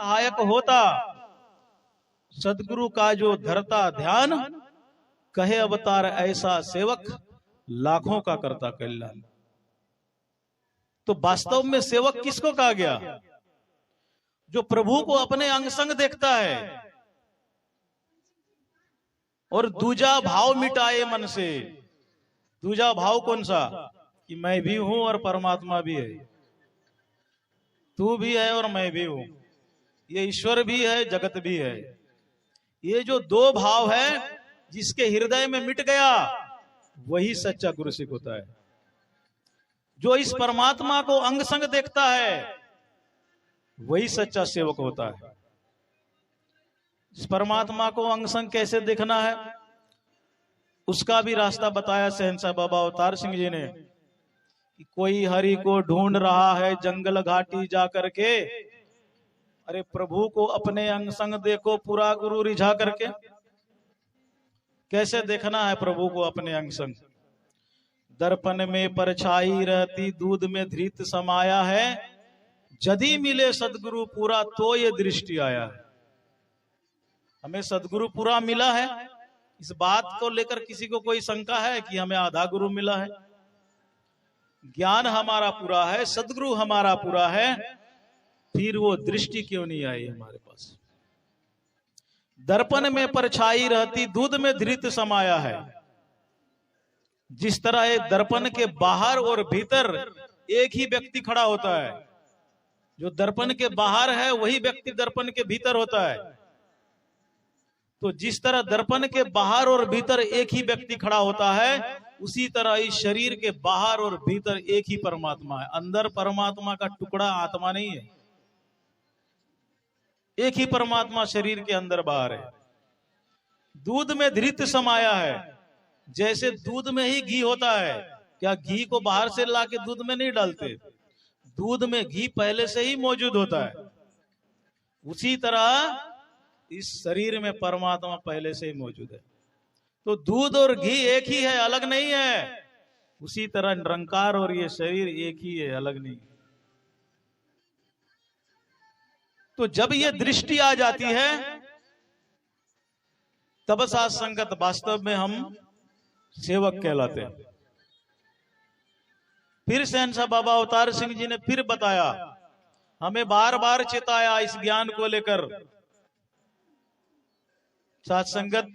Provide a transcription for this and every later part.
सहायक होता, सदगुरु का जो धरता ध्यान, कहे अवतार ऐसा सेवक, लाखों का करता कल्याण। तो वास्तव में सेवक किसको कहा गया? जो प्रभु को अपने अंग संग देखता है और दूजा भाव मिटाए मन से। दूजा भाव कौन सा? कि मैं भी हूं और परमात्मा भी है, तू भी है और मैं भी हूं, ये ईश्वर भी है, जगत भी है। ये जो दो भाव है जिसके हृदय में मिट गया, वही सच्चा गुरु सिख होता है। जो इस परमात्मा को अंग संग देखता है, वही सच्चा सेवक होता है। इस परमात्मा को अंग संग कैसे देखना है, उसका भी रास्ता बताया शहंशाह बाबा अवतार सिंह जी ने। कि कोई हरि को ढूंढ रहा है जंगल घाटी जा करके, अरे प्रभु को अपने अंग संग देखो पूरा गुरु रिझा करके। कैसे देखना है प्रभु को अपने अंग संग? दर्पण में परछाई रहती, दूध में धृत समाया है, यदि मिले सदगुरु पूरा तो ये दृष्टि आया है। हमें सदगुरु पूरा मिला है, इस बात को लेकर किसी को कोई शंका है कि हमें आधा गुरु मिला है? ज्ञान हमारा पूरा है, सदगुरु हमारा पूरा है, फिर वो दृष्टि क्यों नहीं आई हमारे पास? दर्पण में परछाई रहती, दूध में धृत समाया है। जिस तरह एक दर्पण के बाहर और भीतर एक ही व्यक्ति खड़ा होता है, जो दर्पण के बाहर है वही व्यक्ति दर्पण के भीतर होता है। तो जिस तरह दर्पण के बाहर और भीतर एक ही व्यक्ति खड़ा होता है, उसी तरह इस शरीर के बाहर और भीतर एक ही परमात्मा है। अंदर परमात्मा का टुकड़ा आत्मा नहीं है, एक ही परमात्मा शरीर के अंदर बाहर है। दूध में धृत समाया है, जैसे दूध में ही घी होता है। क्या घी को बाहर से लाके दूध में नहीं डालते? दूध में घी पहले से ही मौजूद होता है। उसी तरह इस शरीर में परमात्मा पहले से ही मौजूद है। तो दूध और घी एक ही है, अलग नहीं है। उसी तरह निरंकार और ये शरीर एक ही है, अलग नहीं। तो जब ये दृष्टि आ जाती है, तब साथ संगत वास्तव में हम सेवक कहलाते हैं। फिर शहंशाह बाबा अवतार सिंह जी ने फिर बताया, हमें बार बार चेताया इस ज्ञान को लेकर। साथ संगत,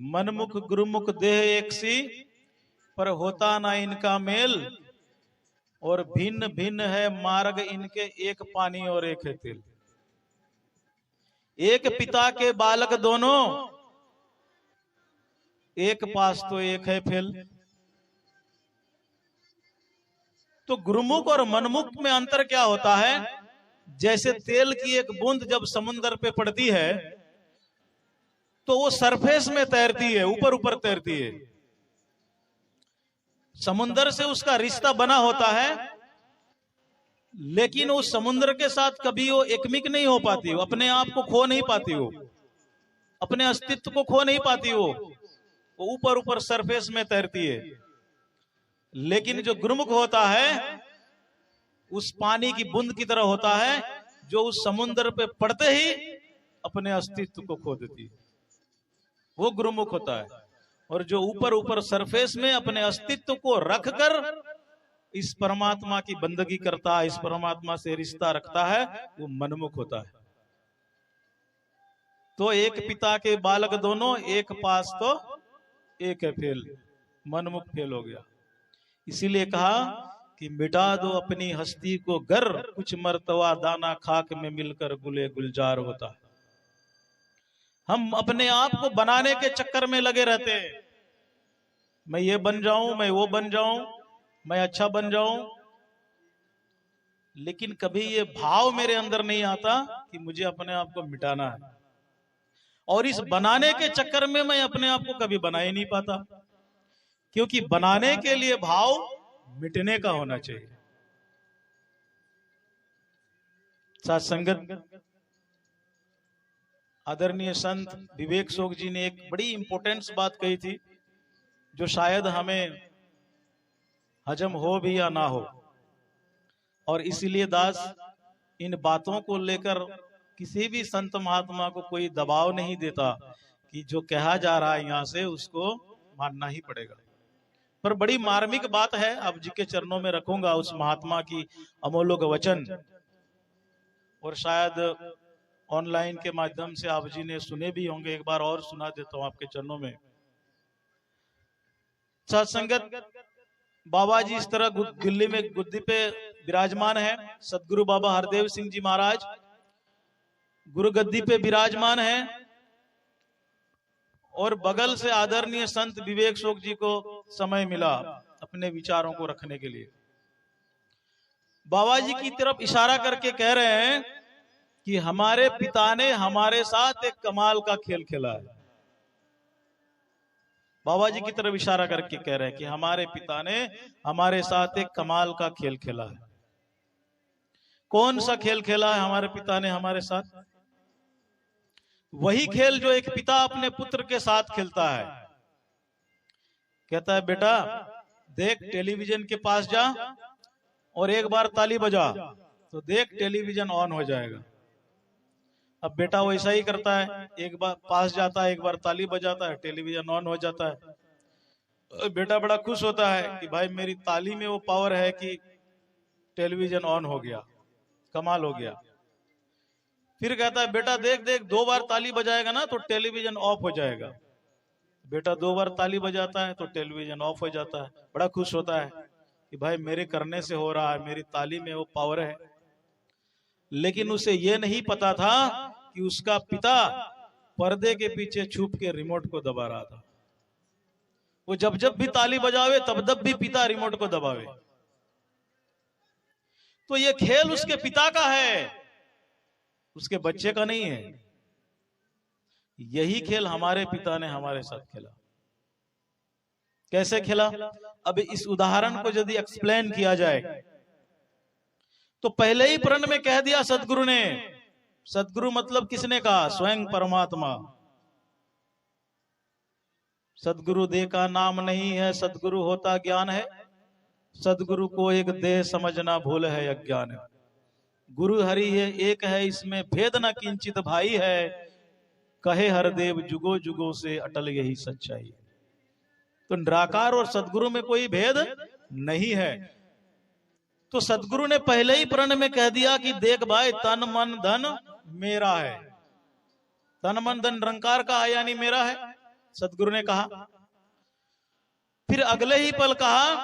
मनमुख गुरुमुख देह एक सी, पर होता ना इनका मेल, और भिन्न भिन्न है मार्ग इनके, एक पानी और एक है तेल। एक पिता के बालक दोनों, एक पास तो एक है फेल। तो गुरुमुख और मनमुख में अंतर क्या होता है? जैसे तेल की एक बूंद जब समुद्र पे पड़ती है तो वो सरफेस में तैरती है, ऊपर ऊपर तैरती है। समुद्र से उसका रिश्ता बना होता है, लेकिन उस समुद्र के साथ कभी वो एकमिक नहीं हो पाती, वो अपने आप को खो नहीं पाती, वो अपने अस्तित्व को खो नहीं पाती, वो ऊपर ऊपर सरफेस में तैरती है। लेकिन जो गुरुमुख होता है, उस पानी की बूंद की तरह होता है, जो उस समुद्र पे पड़ते ही अपने अस्तित्व को खो देती है, वो गुरुमुख होता है। और जो ऊपर ऊपर सरफेस में अपने अस्तित्व को रखकर इस परमात्मा की बंदगी करता है, इस परमात्मा से रिश्ता रखता है, वो मनमुख होता है। तो एक पिता के बालक दोनों, एक पास तो एक है फेल। मनमुख फेल हो गया। इसीलिए कहा कि मिटा दो अपनी हस्ती को गर, कुछ मर्तवा दाना खाक में मिलकर गुले गुलजार होता है। हम अपने आप को बनाने के चक्कर में लगे रहते हैं, मैं ये बन जाऊं, मैं वो बन जाऊं, मैं अच्छा बन जाऊं, लेकिन कभी ये भाव मेरे अंदर नहीं आता कि मुझे अपने आप को मिटाना है। और इस बनाने के चक्कर में मैं अपने आप को कभी बना ही नहीं पाता, क्योंकि बनाने के लिए भाव मिटने का होना चाहिए। साथ संगत, आदरणीय संत विवेक शोक जी ने एक बड़ी इंपॉर्टेंट बात कही थी, जो शायद हमें हजम हो भी या ना हो। और इसीलिए दास इन बातों को लेकर किसी भी संत महात्मा को कोई दबाव नहीं देता कि जो कहा जा रहा है यहां से उसको मानना ही पड़ेगा। पर बड़ी मार्मिक बात है, अब जी के चरणों में रखूंगा उस महात्मा की अमोलोक वचन, और शायद ऑनलाइन के माध्यम से आप जी ने सुने भी होंगे, एक बार और सुना देता हूं आपके चरणों में। सत्संगत, बाबा जी इस तरह दिल्ली में गुद्दी पे विराजमान है। सदगुरु बाबा हरदेव सिंह जी महाराज गुरु गद्दी पे विराजमान है, और बगल से आदरणीय संत विवेक शोक जी को समय मिला अपने विचारों को रखने के लिए। बाबा जी की तरफ इशारा करके कह रहे हैं कि हमारे पिता ने हमारे साथ एक कमाल का खेल खेला है। बाबा जी की तरफ इशारा करके कह रहे हैं कि हमारे पिता ने हमारे साथ एक कमाल का खेल खेला है। कौन सा खेल खेला है हमारे पिता ने हमारे साथ? वही खेल जो एक पिता अपने पुत्र के साथ खेलता है। कहता है, बेटा देख, टेलीविजन के पास जा और एक बार ताली बजा तो देख टेलीविजन ऑन हो जाएगा। अब बेटा वैसा ही करता है, एक बार पास जाता है, एक बार ताली बजाता है, टेलीविजन ऑन हो जाता है। बेटा बड़ा खुश होता है कि भाई मेरी ताली में वो पावर है कि टेलीविजन ऑन हो गया, कमाल हो गया। फिर कहता है, बेटा देख देख, 2 बार ताली बजाएगा ना तो टेलीविजन ऑफ हो जाएगा। बेटा 2 बार ताली बजाता है तो टेलीविजन ऑफ हो जाता है। बड़ा खुश होता है कि भाई मेरे करने से हो रहा है, मेरी ताली में वो पावर है। लेकिन उसे ये नहीं पता था कि उसका पिता पर्दे के पीछे छुप के रिमोट को दबा रहा था। वो जब जब भी ताली बजावे तब तब भी पिता रिमोट को दबावे। तो ये खेल उसके पिता का है, उसके बच्चे का नहीं है। यही खेल हमारे पिता ने हमारे साथ खेला। कैसे खेला? अब इस उदाहरण को यदि एक्सप्लेन किया जाए तो पहले ही प्रण में कह दिया सदगुरु ने। सदगुरु मतलब किसने कहा? स्वयं परमात्मा। सदगुरु देह का नाम नहीं है, सदगुरु होता ज्ञान है। सदगुरु को एक देह समझना भूल है अज्ञान है। गुरु हरि है एक है, इसमें भेद न किंचित भाई है। कहे हरदेव जुगो जुगो से अटल यही सच्चाई। तो निराकार और सदगुरु में कोई भेद नहीं है। तो सदगुरु ने पहले ही प्रण में कह दिया कि देख भाई, तन मन धन मेरा है। तन मन धन निरंकार का है, यानी मेरा है, सदगुरु ने कहा। फिर अगले ही पल कहा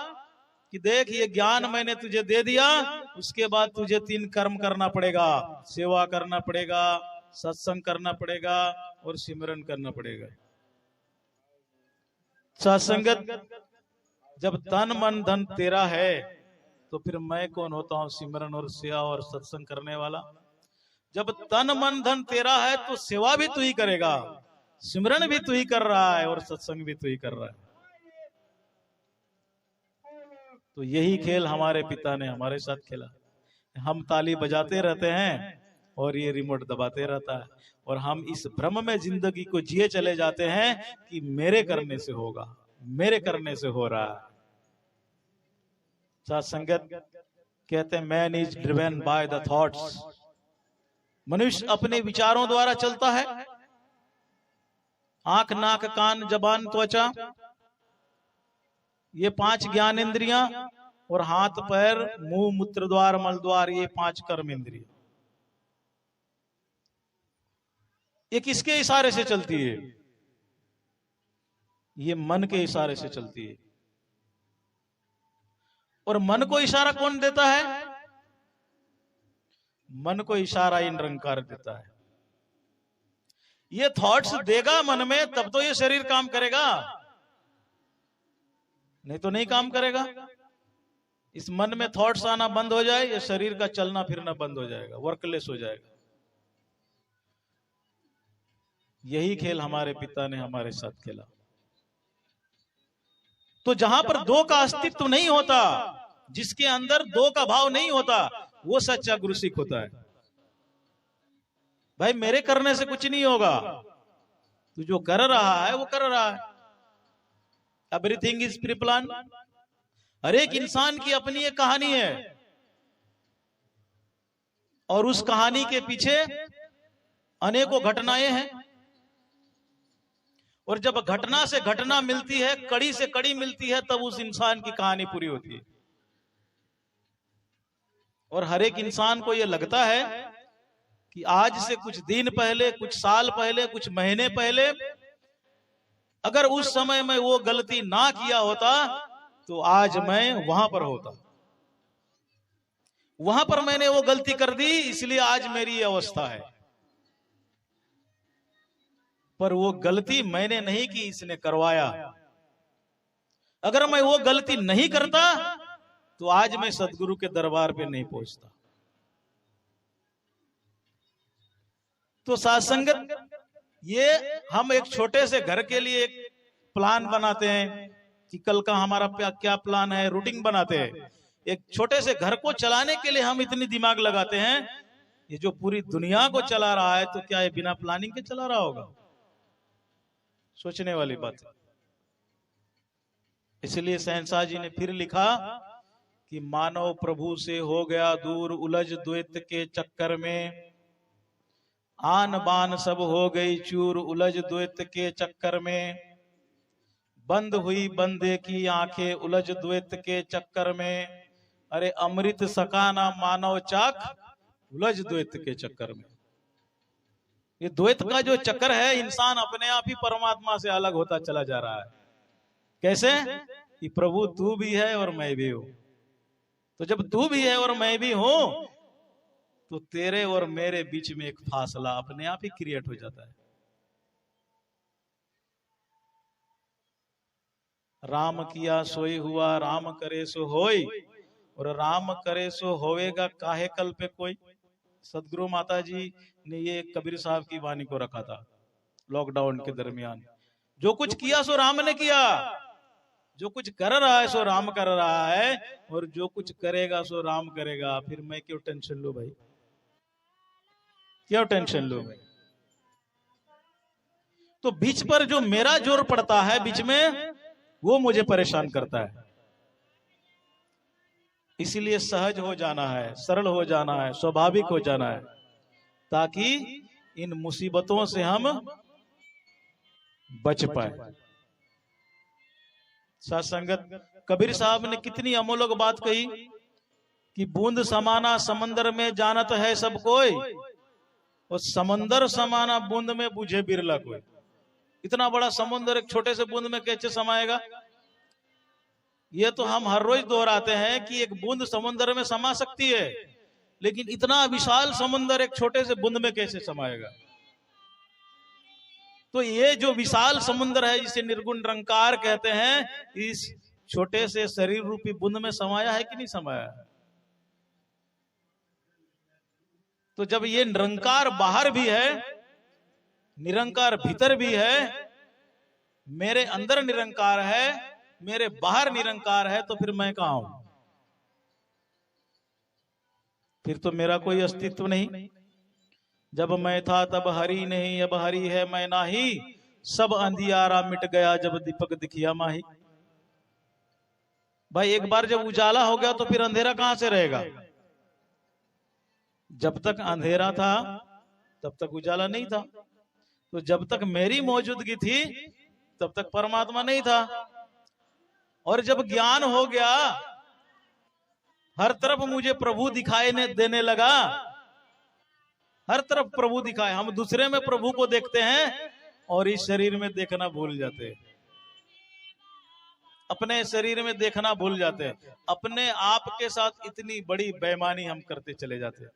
कि देख, ये ज्ञान मैंने तुझे दे दिया, उसके बाद तुझे 3 कर्म करना पड़ेगा। सेवा करना पड़ेगा, सत्संग करना पड़ेगा और सिमरन करना पड़ेगा। सत्संगत, जब तन मन धन तेरा है तो फिर मैं कौन होता हूं सिमरन और सेवा और सत्संग करने वाला? जब तन मन धन तेरा है तो सेवा भी तू ही करेगा, सिमरन भी तू ही कर रहा है और सत्संग भी तू ही कर रहा है। तो यही खेल हमारे पिता ने हमारे साथ खेला। हम ताली बजाते रहते हैं और ये रिमोट दबाते रहता है, और हम इस भ्रम में जिंदगी को जिए चले जाते हैं कि मेरे करने से होगा, मेरे करने से हो रहा है। सत्संगत कहते हैं, man is driven by the thoughts. मनुष्य अपने विचारों द्वारा चलता है। आंख, नाक, कान, जबान, त्वचा, ये 5 ज्ञान इंद्रियां, और हाथ, पैर, मुंह, मूत्र द्वार, मल द्वार, ये 5 कर्म इंद्रियां। ये किसके इशारे से चलती है? ये मन के इशारे से चलती है। और मन को इशारा कौन देता है? मन को इशारा इन निरंकार देता है। ये थॉट्स देगा मन में, तब तो ये शरीर काम करेगा, नहीं तो नहीं काम करेगा। इस मन में थॉट्स आना बंद हो जाए, ये शरीर का चलना फिरना बंद हो जाएगा, वर्कलेस हो जाएगा। यही खेल हमारे पिता ने हमारे साथ खेला। तो जहां पर 2 का अस्तित्व नहीं होता, जिसके अंदर 2 का भाव नहीं होता, वो सच्चा गुरु सिख होता है। भाई मेरे करने से कुछ नहीं होगा, तू जो कर रहा है वो कर रहा है। Everything is pre plan. हर एक इंसान की अपनी एक कहानी है, और उस कहानी के पीछे अनेकों घटनाएं हैं, और जब घटना से घटना मिलती है, कड़ी से कड़ी मिलती है, तब उस इंसान की कहानी पूरी होती है। और हर एक इंसान को यह लगता है कि आज से कुछ दिन पहले, कुछ साल पहले, कुछ महीने पहले अगर उस समय मैं वो गलती ना किया होता तो आज मैं वहां पर होता। वहां पर मैंने वो गलती कर दी, इसलिए आज मेरी ये अवस्था है। पर वो गलती मैंने नहीं की, इसने करवाया। अगर मैं वो गलती नहीं करता तो आज मैं सदगुरु के दरबार पे नहीं पहुंचता। तो साथ संगत, ये हम एक छोटे से घर के लिए एक प्लान बनाते हैं कि कल का हमारा क्या प्लान है, रूटीन बनाते हैं। एक छोटे से घर को चलाने के लिए हम इतनी दिमाग लगाते हैं। ये जो पूरी दुनिया को चला रहा है, तो क्या ये बिना प्लानिंग के चला रहा होगा? सोचने वाली बात है। इसलिए शहंशाह जी ने फिर लिखा कि मानव प्रभु से हो गया दूर, उलझ द्वैत के चक्कर में। आन बान सब हो गई चूर, उलझ द्वैत के चक्कर में। बंद हुई बंदे की आंखें, उलझ द्वैत के चक्कर में। अरे अमृत सका ना मानव चाक, उलझ द्वैत के चक्कर में। ये द्वैत का जो चक्कर है, इंसान अपने आप ही परमात्मा से अलग होता चला जा रहा है। कैसे? कि प्रभु तू भी है और मैं भी हूं। तो जब तू भी है और मैं भी हूं, तो तेरे और मेरे बीच में एक फासला अपने आप ही क्रिएट हो जाता है। राम किया सोई हुआ, राम करे सो होई, और राम करे सो होवेगा काहे कल पे कोई। सदगुरु माता जी ने ये कबीर साहब की वाणी को रखा था लॉकडाउन के दरमियान। जो कुछ किया सो राम ने किया, जो कुछ कर रहा है सो राम कर रहा है, और जो कुछ करेगा सो राम करेगा। फिर मैं क्यों टेंशन लूं भाई, क्यों टेंशन लूं भाई? तो बीच पर जो मेरा जोर पड़ता है बीच में, वो मुझे परेशान करता है। इसीलिए सहज हो जाना है, सरल हो जाना है, स्वाभाविक हो जाना है, ताकि इन मुसीबतों से हम बच पाए। साथ संगत, कबीर साहब ने कितनी अमोलक बात कही कि बूंद समाना समंदर में जानत है सब कोई, और समंदर समाना बूंद में बुझे बिरला कोई। इतना बड़ा समुद्र एक छोटे से बूंद में कैसे समाएगा? ये तो हम हर रोज दोहराते हैं कि एक बूंद समुद्र में समा सकती है, लेकिन इतना विशाल समुद्र एक छोटे से बूंद में कैसे समाएगा? तो ये जो विशाल समुद्र है, जिसे निर्गुण निरंकार कहते हैं, इस छोटे से शरीर रूपी बूंद में समाया है कि नहीं समाया? तो जब ये निरंकार बाहर भी है, निरंकार भीतर भी है, मेरे अंदर निरंकार है, मेरे बाहर निरंकार है, तो फिर मैं कहां हूं? फिर तो मेरा कोई अस्तित्व नहीं। जब मैं था तब हरि नहीं, अब हरि है मैं नाही। सब अंधियारा मिट गया जब दीपक दिखिया माही। भाई एक बार जब उजाला हो गया तो फिर अंधेरा कहां से रहेगा? जब तक अंधेरा था तब तक उजाला नहीं था। तो जब तक मेरी मौजूदगी थी तब तक परमात्मा नहीं था। और जब ज्ञान हो गया, हर तरफ मुझे प्रभु दिखाई देने लगा, हर तरफ प्रभु दिखाए। हम दूसरे में प्रभु को देखते हैं और इस शरीर में देखना भूल जाते हैं, अपने शरीर में देखना भूल जाते हैं। अपने आप के साथ इतनी बड़ी बेईमानी हम करते चले जाते हैं।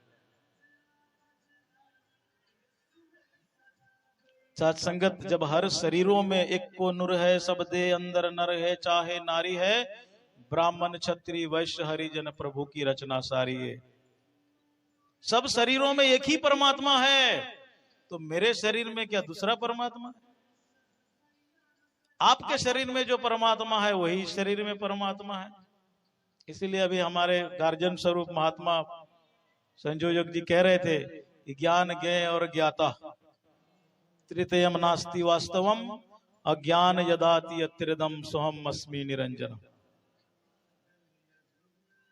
साथ संगत, जब हर शरीरों में एक को नूर है, सब दे अंदर नर है, चाहे नारी है, ब्राह्मण क्षत्रिय वैश्य हरिजन प्रभु की रचना सारी है। सब शरीरों में एक ही परमात्मा है, तो मेरे शरीर में क्या दूसरा परमात्मा है? आपके शरीर में जो परमात्मा है वही शरीर में परमात्मा है। इसीलिए अभी हमारे गार्जियन स्वरूप महात्मा संयोजक जी कह रहे थे कि ज्ञान ज्ञेय और ज्ञाता तृतीयम नास्ति वास्तवम, अज्ञान यदाति अत्रिदम सोहम अस्मि निरंजन।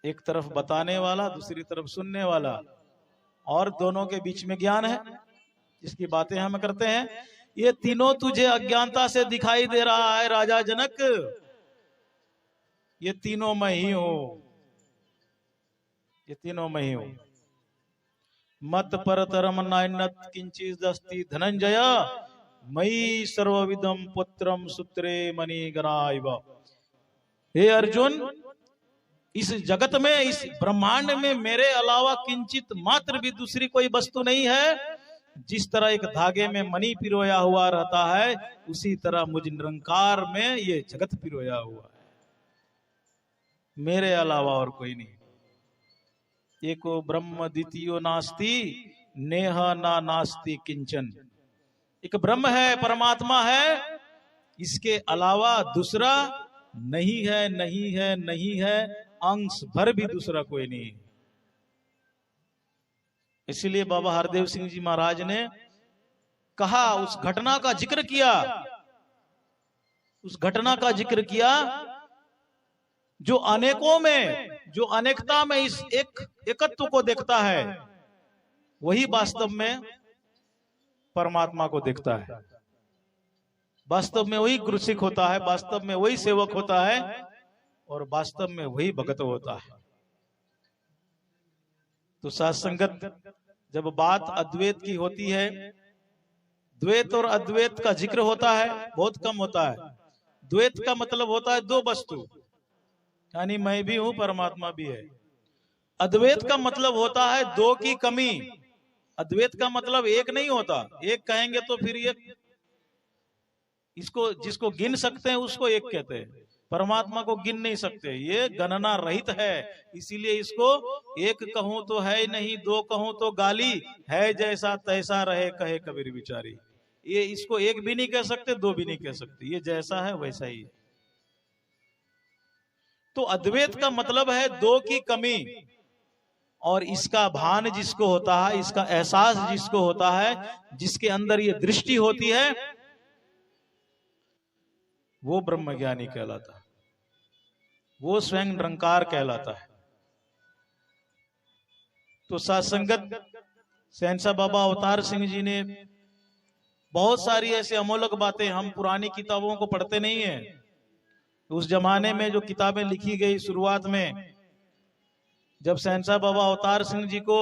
एक तरफ बताने वाला, दूसरी तरफ सुनने वाला, और दोनों के बीच में ज्ञान है। जिसकी बातें हम करते हैं, ये तीनों तुझे अज्ञानता से दिखाई दे रहा है राजा जनक। ये तीनों मैं ही हूं, ये तीनों मैं ही हूं। मत परतरम नान्यत् किंचित् अस्ति धनंजय, मयि सर्वविदम पुत्रम सूत्रे मणिगणाइव। हे अर्जुन, इस जगत में, इस ब्रह्मांड में मेरे अलावा किंचित मात्र भी दूसरी कोई वस्तु नहीं है। जिस तरह एक धागे में मणि पिरोया हुआ रहता है, उसी तरह मुझ निरंकार में ये जगत पिरोया हुआ है, मेरे अलावा और कोई नहीं। एको ब्रह्म द्वितीयो नास्ति नेह ना नास्ति किंचन। एक ब्रह्म है, परमात्मा है, इसके अलावा दूसरा नहीं है, नहीं है, नहीं है, अंश भर भी दूसरा कोई नहीं। इसलिए बाबा हरदेव सिंह जी महाराज ने कहा, उस घटना का जिक्र किया, उस घटना का जिक्र किया जो अनेकों में, जो अनेकता में इस एकत्व को देखता है, वही वास्तव में परमात्मा को देखता है। वास्तव में वही गुरु सिख होता है, वास्तव में वही सेवक होता है, और वास्तव में वही भगत होता है। तो साथ संगत, जब बात अद्वैत की होती है, द्वैत और अद्वैत का जिक्र होता है, बहुत कम होता है। द्वैत का मतलब होता है दो वस्तु, यानी मैं भी हूं, परमात्मा भी है। अद्वैत का मतलब होता है दो की कमी। अद्वैत का मतलब एक नहीं होता। एक कहेंगे तो फिर ये, इसको जिसको गिन सकते हैं उसको एक कहते हैं, परमात्मा को गिन नहीं सकते, ये गणना रहित है। इसीलिए इसको एक कहूं तो है नहीं, दो कहूं तो गाली है, जैसा तैसा रहे कहे कबीर बिचारी। ये इसको एक भी नहीं कह सकते, दो भी नहीं कह सकते, ये जैसा है वैसा ही है। तो अद्वैत का मतलब है दो की कमी, और इसका भान जिसको होता है, इसका एहसास जिसको होता है, जिसके अंदर ये दृष्टि होती है, वो ब्रह्मज्ञानी कहलाता है, वो स्वयं निरंकार कहलाता है। तो सत्संगत, सहनसा बाबा अवतार सिंह जी ने बहुत सारी ऐसे अमोलक बातें, हम पुरानी किताबों को पढ़ते नहीं है। उस जमाने में जो किताबें लिखी गई शुरुआत में, जब सहनसा बाबा अवतार सिंह जी को,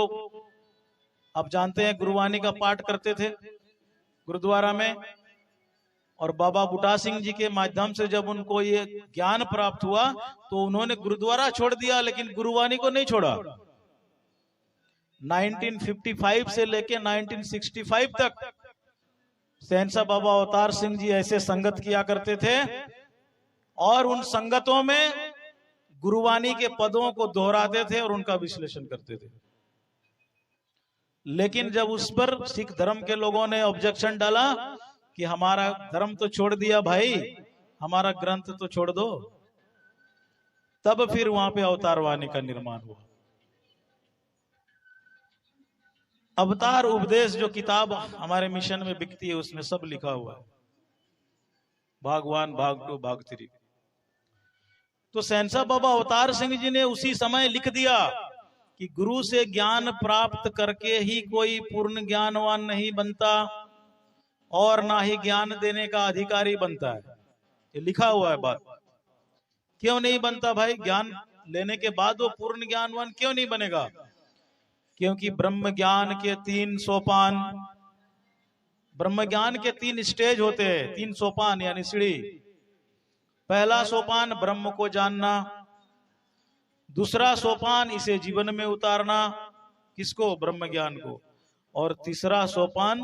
आप जानते हैं, गुरुवाणी का पाठ करते थे गुरुद्वारा में, और बाबा बूटा सिंह जी के माध्यम से जब उनको ये ज्ञान प्राप्त हुआ, तो उन्होंने गुरुद्वारा छोड़ दिया, लेकिन गुरुवाणी को नहीं छोड़ा। 1955 से लेके 1965 तक सहनसा बाबा अवतार सिंह जी ऐसे संगत किया करते थे, और उन संगतों में गुरुवाणी के पदों को दोहराते थे और उनका विश्लेषण करते थे। लेकिन जब उस पर सिख धर्म के लोगों ने ऑब्जेक्शन डाला कि हमारा धर्म तो छोड़ दिया भाई, हमारा ग्रंथ तो छोड़ दो, तब फिर वहां पे अवतारवाणी का निर्माण हुआ। अवतार उपदेश जो किताब हमारे मिशन में बिकती है, उसमें सब लिखा हुआ है, भाग 1, भाग 2, भाग 3। तो सहनसा बाबा अवतार सिंह जी ने उसी समय लिख दिया कि गुरु से ज्ञान प्राप्त करके ही कोई पूर्ण ज्ञानवान नहीं बनता, और ना ही ज्ञान देने का अधिकारी बनता है। ये लिखा हुआ है बात। क्यों नहीं बनता भाई? ज्ञान लेने के बाद वो पूर्ण ज्ञानवान क्यों नहीं बनेगा? क्योंकि ब्रह्म ज्ञान के 3 सोपान, ब्रह्म ज्ञान के 3 स्टेज होते हैं, 3 सोपान यानी सीढ़ी। पहला सोपान ब्रह्म को जानना, दूसरा सोपान इसे जीवन में उतारना, किसको? ब्रह्म ज्ञान को, और तीसरा सोपान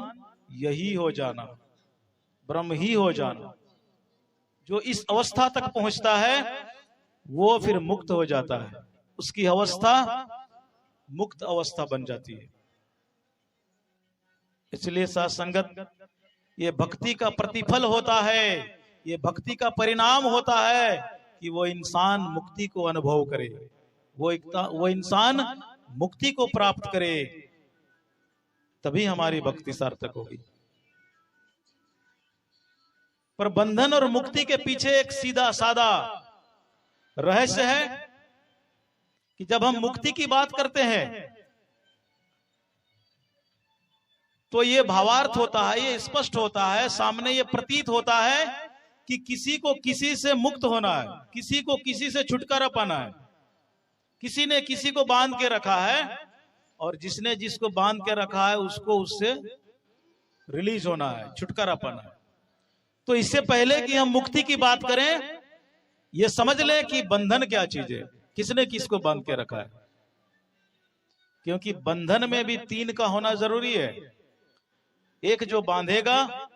यही हो जाना, ब्रह्म ही हो जाना। जो इस अवस्था तक पहुंचता है वो फिर मुक्त हो जाता है, उसकी अवस्था मुक्त अवस्था बन जाती है। इसलिए साथ संगत, ये भक्ति का प्रतिफल होता है, ये भक्ति का परिणाम होता है कि वो इंसान मुक्ति को अनुभव करे, वो इंसान मुक्ति को प्राप्त करे, तभी हमारी भक्ति सार्थक होगी। पर बंधन और मुक्ति के पीछे एक सीधा साधा रहस्य है कि जब हम मुक्ति की बात करते हैं तो ये भावार्थ होता है, ये स्पष्ट होता है, सामने ये प्रतीत होता है कि किसी को किसी से मुक्त होना है, किसी को किसी से छुटकारा पाना है, किसी ने किसी को बांध के रखा है और जिसने जिसको बांध के रखा है उसको उससे रिलीज होना है, छुटकारा पाना है। तो इससे पहले कि हम मुक्ति की बात करें, ये समझ लें कि बंधन क्या चीज है, किसने किसको बांध के रखा है। क्योंकि बंधन में भी तीन का होना जरूरी है, एक जो बांधेगा,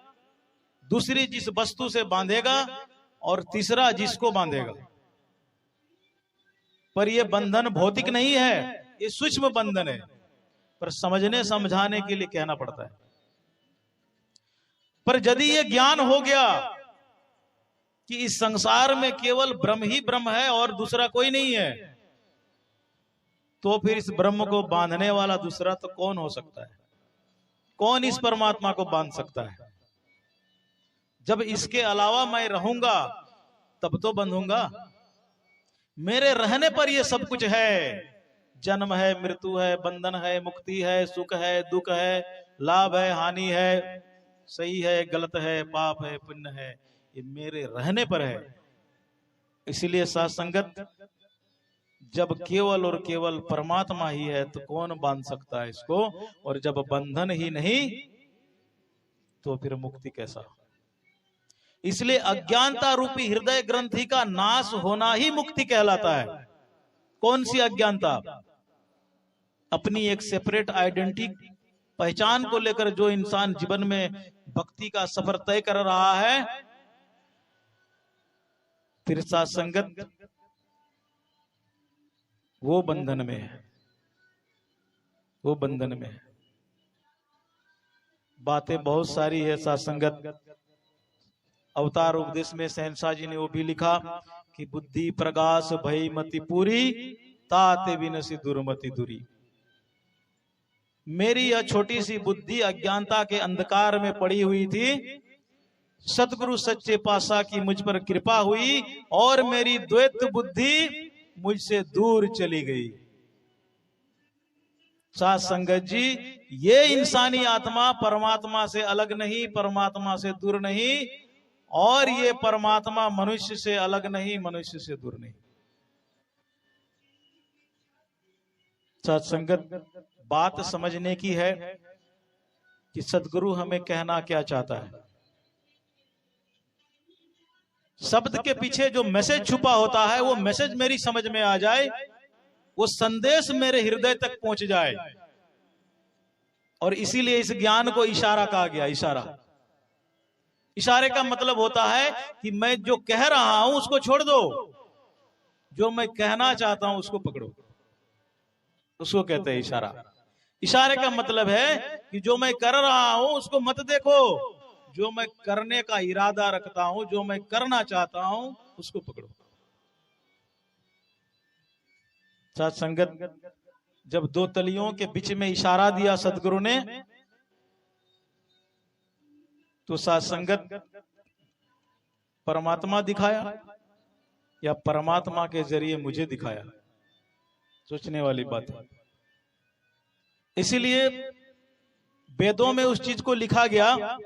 दूसरी जिस वस्तु से बांधेगा और तीसरा जिसको बांधेगा। पर यह बंधन भौतिक नहीं है, ये सूक्ष्म बंधन है, पर समझने समझाने के लिए कहना पड़ता है। पर यदि ये ज्ञान हो गया कि इस संसार में केवल ब्रह्म ही ब्रह्म है और दूसरा कोई नहीं है, तो फिर इस ब्रह्म को बांधने वाला दूसरा तो कौन हो सकता है? कौन इस परमात्मा को बांध सकता है? जब इसके अलावा मैं रहूंगा तब तो बंधूंगा। मेरे रहने पर ये सब कुछ है, जन्म है, मृत्यु है, बंधन है, मुक्ति है, सुख है, दुख है, लाभ है, हानि है, सही है, गलत है, पाप है, पुण्य है, ये मेरे रहने पर है। इसलिए साथ संगत, जब केवल और केवल परमात्मा ही है तो कौन बांध सकता है इसको? और जब बंधन ही नहीं तो फिर मुक्ति कैसा? इसलिए अज्ञानता रूपी हृदय ग्रंथि का नाश होना ही मुक्ति कहलाता है। कौन सी अज्ञानता? अपनी एक सेपरेट आइडेंटिटी, पहचान को लेकर जो इंसान जीवन में भक्ति का सफर तय कर रहा है, फिर साथ संगत वो बंधन में है, वो बंधन में है। बातें बहुत सारी है साथ संगत। अवतार उपदेश में शहंशाह जी ने वो भी लिखा कि बुद्धि प्रकाश भई मति पूरी, ताते विनसी दुर्मति दूरी। मेरी यह छोटी सी बुद्धि अज्ञानता के अंधकार में पड़ी हुई थी, सतगुरु सच्चे पातशाह की मुझ पर कृपा हुई और मेरी द्वैत बुद्धि मुझसे दूर चली गई। साथ संगत जी, ये इंसानी आत्मा परमात्मा से अलग नहीं, परमात्मा से दूर नहीं, और ये परमात्मा मनुष्य से अलग नहीं, मनुष्य से दूर नहीं। साथ संगत, बात समझने की है कि सदगुरु हमें कहना क्या चाहता है। शब्द के पीछे जो मैसेज छुपा होता है, वो मैसेज मेरी समझ में आ जाए, वो संदेश मेरे हृदय तक पहुंच जाए। और इसीलिए इस ज्ञान को इशारा कहा गया। इशारा, इशारे का मतलब होता है कि मैं जो कह रहा हूं उसको छोड़ दो, जो मैं कहना चाहता हूं उसको पकड़ो, उसको कहते हैं इशारा। इशारे का मतलब है कि जो मैं कर रहा हूं उसको मत देखो, जो मैं करने का इरादा रखता हूं, जो मैं करना चाहता हूं उसको पकड़ो। साथ संगत, जब दो तलियों के बीच में इशारा दिया सदगुरु ने, तो साथ संगत परमात्मा दिखाया या परमात्मा के जरिए मुझे दिखाया? सोचने वाली बात है। इसीलिए वेदों में उस चीज को लिखा गया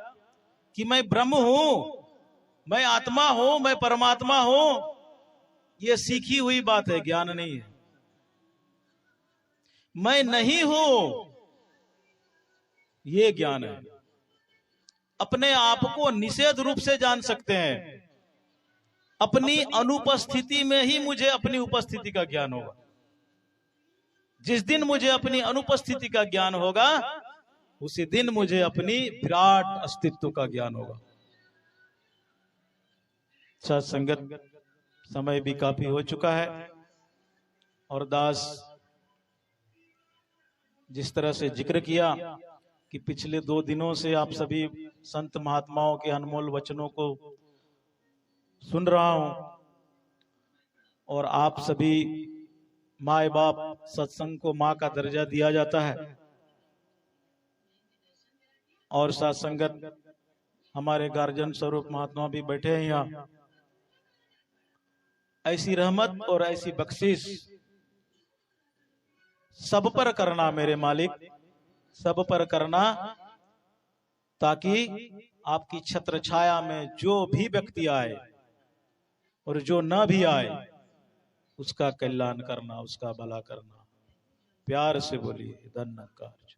कि मैं ब्रह्म हूं, मैं आत्मा हूं, मैं परमात्मा हूं। यह सीखी हुई बात है, ज्ञान नहीं है। मैं नहीं हूं, यह ज्ञान है। अपने आप को निषेध रूप से जान सकते हैं। अपनी अनुपस्थिति में ही मुझे अपनी उपस्थिति का ज्ञान होगा। जिस दिन मुझे अपनी अनुपस्थिति का ज्ञान होगा, उसी दिन मुझे अपनी विराट अस्तित्व का ज्ञान होगा। साथ संगत, समय भी काफी हो चुका है और दास जिस तरह से जिक्र किया कि पिछले 2 दिनों से आप सभी संत महात्माओं के अनमोल वचनों को सुन रहा हूं, और आप सभी माए बाप, सत्संग को मां का दर्जा दिया जाता है। और साथ संगत, हमारे गार्जियन स्वरूप महात्मा भी बैठे हैं यहाँ। ऐसी रहमत और ऐसी बख्शिश सब पर करना मेरे मालिक, सब पर करना, ताकि आपकी छत्र छाया में जो भी व्यक्ति आए और जो न भी आए उसका कल्याण करना, उसका भला करना। प्यार से बोलिए धन्यकार।